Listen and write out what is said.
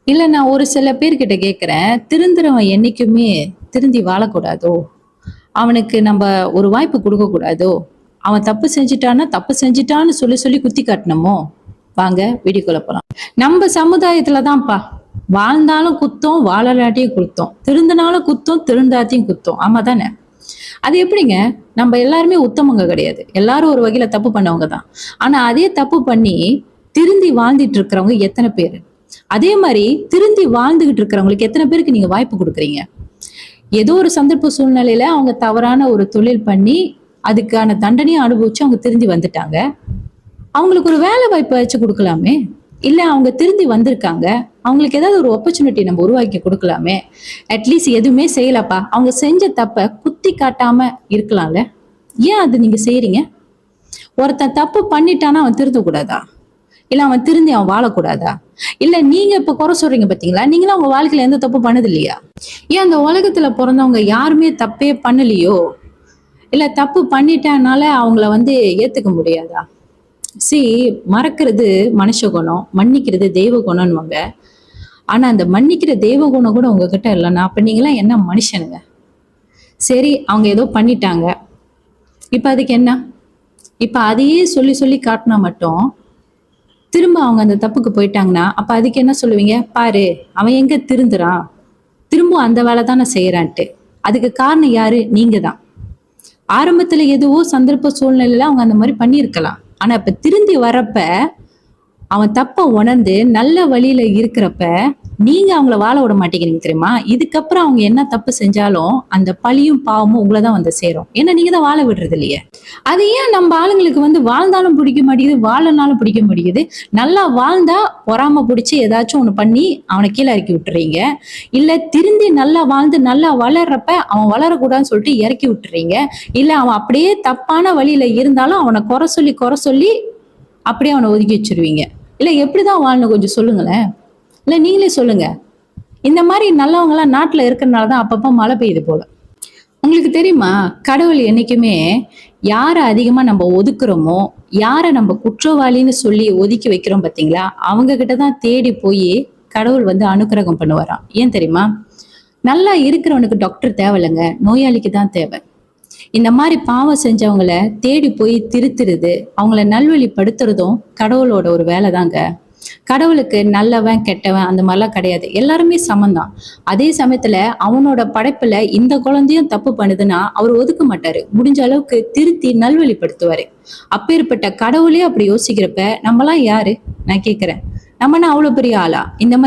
இல்ல நான் ஒரு சில பேர்கிட்ட கேட்கிறேன், திருந்துறவன் என்னைக்குமே திருந்தி வாழக்கூடாதோ? அவனுக்கு நம்ப ஒரு வாய்ப்பு குடுக்கக் கூடாதோ? அவன் தப்பு செஞ்சுட்டான்னா, தப்பு செஞ்சுட்டான்னு சொல்லி சொல்லி குத்தி காட்டணுமோ? வாங்க வீடியோக்குள்ள போலாம். நம்ப சமுதாயத்துல தான்ப்பா. வாழ்ந்தாலும் குத்தம், வாழலாட்டியும் குத்தம். திருந்துனாலும் குத்தம், திருந்தாட்டியும் குத்தம். ஆமா தானே? அது எப்படிங்க? நம்ப எல்லாருமே உத்தமங்க கிடையாது. எல்லாரும் ஒரு வகையில தப்பு பண்ணவங்க தான். ஆனா அதே தப்பு பண்ணி திருந்தி வாழ்ந்துட்டு இருக்கிறவங்க எத்தன பேரு? அதே மாரி திருந்தி வாழ்ந்துகிட்டு இருக்கிறவங்களுக்கு எத்தன பேருக்கு நீங்க வாய்ப்பு குடுக்குறீங்க? ஏதோ ஒரு சந்தர்ப்ப சூழ்நிலையில அவங்க தவறான ஒரு தொழில் பண்ணி, அதுக்கான தண்டனைய அனுபவிச்சு அவங்க திருந்தி வந்துட்டாங்க. அவங்களுக்கு ஒரு வேலை வாய்ப்பாச்சும் குடுக்கலாமே! இல்ல அவங்க திருந்தி வந்திருக்காங்க. அவங்களுக்கு ஏதாவது ஒரு ஆப்பர்ச்சுனிட்டி நம்ம உருவாக்கி குடுக்கலாமே! அட்லீஸ்ட் எதுவுமே செய்யலப்பா. அவங்க செஞ்ச தப்ப குத்தி காட்டாம இருக்கலாம்ல. ஏன் அது நீங்க செய்றீங்க? ஒருத்தன் தப்பு பண்ணிட்டான்னா அவன் திருந்தக்கூடாதா? இல்ல அவன் திருந்தி அவன் வாழக்கூடாதா? இல்ல நீங்க இப்ப குறை சொல்றீங்க பாத்தீங்களா? நீங்கலாம் உங்க வாழ்க்கையில எந்த தப்பும் பண்ணது இல்லையா? ஏன் அந்த உலகத்துல பொறந்தவங்க யாருமே தப்பே பண்ணலையோ? இல்ல தப்பு பண்ணிட்டனால அவங்கள ஏத்துக்க முடியாதா? சி மறக்கிறது மனுஷ குணம், மன்னிக்கிறது தெய்வ குணம்னுவாங்க. ஆனா அந்த மன்னிக்கிற தெய்வ குணம் கூட உங்ககிட்ட இல்லன்னா, அப்ப நீங்கலாம் என்ன மனுஷனுங்க? சரி அவங்க ஏதோ பண்ணிட்டாங்க. இப்ப அதுக்கு என்ன? இப்ப அதையே சொல்லி சொல்லி காட்டுனா மட்டும் திரும்ப அவங்க அந்த தப்புக்கு போயிட்டாங்கன்னா, அப்ப அதுக்கு என்ன சொல்லுவீங்க? பாரு, அவன் எங்க திருந்துறான். திரும்பவும் அந்த வேலை தானே செய்றான்ட்டு. அதுக்கு காரணம் யாரு? நீங்க தான். ஆரம்பத்துல எதுவோ சந்தர்ப்ப சூழ்நிலையில அவங்க அந்த மாரி பண்ணியிருக்கலாம். ஆனா இப்ப திருந்தி வரப்ப, அவன் தப்ப உணர்ந்து நல்ல வழியில இருக்கிறப்ப, நீங்க அவங்கள வாழ விட மாட்டேங்கிறீங்க தெரியுமா? இதுக்கப்புறம் அவங்க என்ன தப்பு செஞ்சாலும், அந்த பழியும், பாவமும் உங்கள தான் வந்து சேரும். ஏன்னா நீங்க தான் வாழ விடுறது இல்லையே. அது ஏன் நம்ம ஆளுங்களுக்கு வாழ்ந்தாலும் பிடிக்க மாட்டேங்குது, வாழனாலும் பிடிக்க மாட்டேங்குது. நல்லா வாழ்ந்தா பொறாம புடிச்சு ஏதாச்சும் ஒண்ணு பண்ணி அவன கீழ இறக்கி விட்டுறீங்க. இல்ல திருந்தி நல்லா வாழ்ந்து நல்லா வளர்றப்ப அவன் வளரக்கூடாதுன்னு சொல்லிட்டு இறக்கி விட்டுறீங்க. இல்ல அவன் அப்படியே தப்பான வழியில இருந்தாலும் அவன குறை சொல்லி அப்படியே அவன ஒதுக்கி வச்சுருவீங்க. இல்ல எப்படிதான் வாழணும் கொஞ்சம் சொல்லுங்களேன். இல்ல நீங்களே சொல்லுங்க. இந்த மாரி நல்லவங்கலாம் நாட்டுல இருக்கறனால தான் அப்பப்ப மழை பெய்யுது போல. உங்களுக்கு தெரியுமா? கடவுள் என்னைக்குமே யார அதிகமா நம்ம ஒதுக்குறோமோ, யார நம்ம குற்றவாளின்னு சொல்லி ஒதுக்கி வைக்கிறோம் பார்த்தீங்களா? அவங்க கிட்ட தான் தேடி போயி கடவுள் அனுக்கிரகம் பண்ணுவாராம். ஏன் தெரியுமா? நல்லா இருக்கிறவனுக்கு டாக்டர் தேவையில்லங்க. நோயாளிக்கு தான் தேவை. இந்த மாரி பாவம் செஞ்சவங்கள தேடி போய் திருத்துறது, அவங்கள நல்வழிப்படுத்துறதும் கடவுளோட ஒரு வேலை தாங்க. கடவுளுக்கு நல்லவன், கெட்டவன் அந்த மாரிலாம் கிடையாது. எல்லாருமே சமம்தான். அதே சமயத்துல அவனோட படைப்புல இந்த குழந்தையும் தப்பு பண்ணுதுன்னா, அவரு ஒதுக்க மாட்டாரு. முடிஞ்ச அளவுக்கு திருத்தி நல்வழிப்படுத்துவாரு. அப்பேற்பட்ட கடவுளே அப்படி யோசிக்கிறப்ப, நம்மலாம் யாரு? நான் கேட்கிறேன். நம்ம என்ன அவ்வளவு பெரிய ஆளா? இந்த மாரி